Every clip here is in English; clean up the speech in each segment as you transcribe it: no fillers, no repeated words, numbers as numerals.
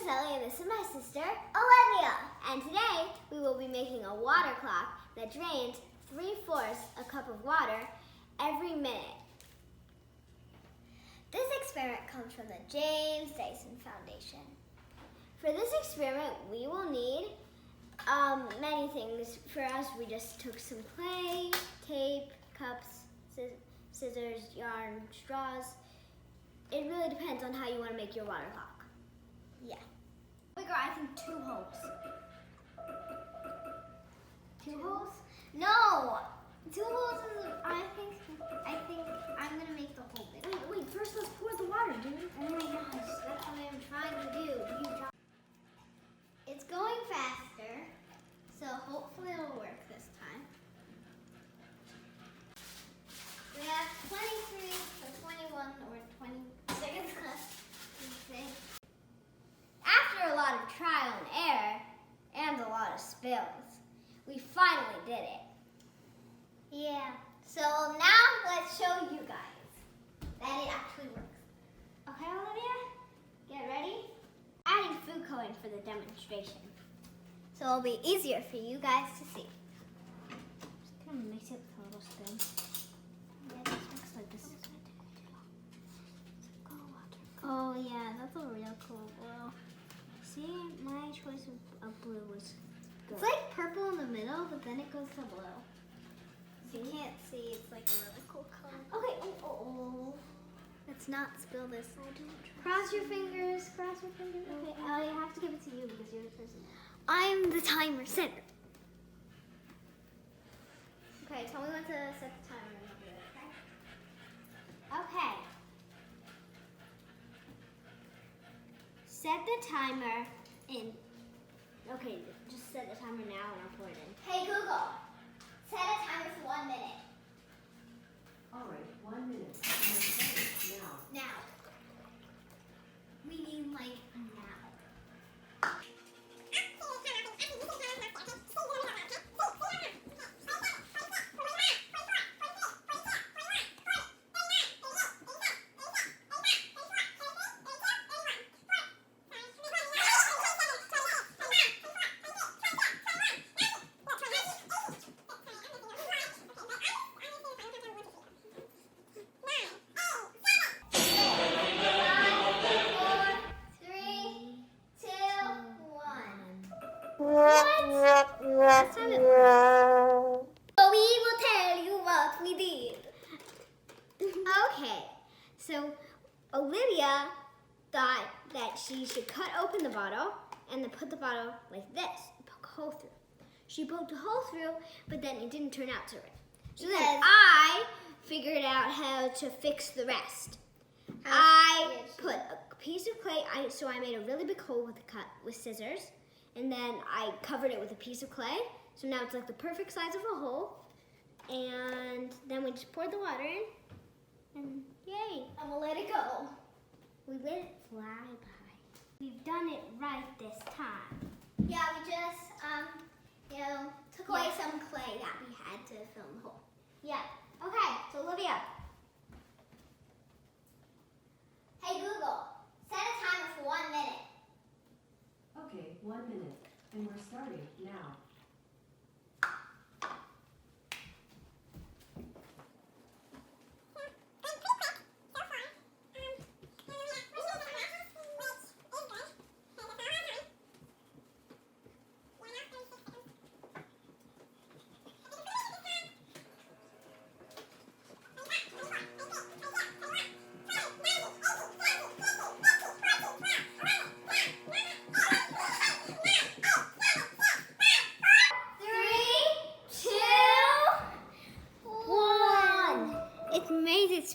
Ellie and this is my sister, Olivia. And today we will be making a water clock that drains 3/4 a cup of water every minute. This experiment comes from the James Dyson Foundation. For this experiment, we will need many things. For us, we just took some clay, tape, cups, scissors, yarn, straws. It really depends on how you want to make your water clock. Yeah. We got, I think, 2 holes. 2 holes? No! 2 holes is, I think I'm going to make the whole thing. Wait, first let's pour the water, dude. Oh my gosh, that's what I'm trying to do. It's going faster, so hopefully it'll work this time. We have 23 or 21 or 20 seconds left. After a lot of trial and error and a lot of spills, we finally did it. Yeah. So now let's show you guys that it actually works. Okay, Olivia? Get ready? Adding food coloring for the demonstration. So it'll be easier for you guys to see. Just gonna mix it with a little spoon. Yeah, this looks like this is gonna take way too long. So water. Oh yeah, that's a real cool blue. See, my choice of blue was good. It's like purple in the middle, but then it goes to blue. You can't see, it's like a really cool color. Okay, oh. Let's not spill this. Cross your fingers, cross your fingers. Okay, I have to give it to you because you're the person. I'm the timer setter. Okay, tell me when to set the timer and I'll do it, okay? Okay. Set the timer in. Okay, just set the timer now and I'll put it in. Hey Google, set a timer for 1 minute. All right, 1 minute. Now. Now. We mean like now. So we will tell you what we did. Okay, so Olivia thought that she should cut open the bottle and then put the bottle like this and poke a hole through. She poked a hole through, but then it didn't turn out so right. So then I figured out how to fix the rest. I put a piece of clay, so I made a really big hole with scissors. And then I covered it with a piece of clay. So now it's like the perfect size of a hole. And then we just poured the water in. And yay. And we'll let it go. We let it fly by. We've done it right this time. Yeah, we just, took away some clay that we had to fill in the hole. Yeah. Okay, so Olivia. Hey Google, set a timer for 1 minute. Okay, 1 minute. And we're starting now.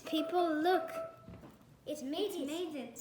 People, look. It's made it.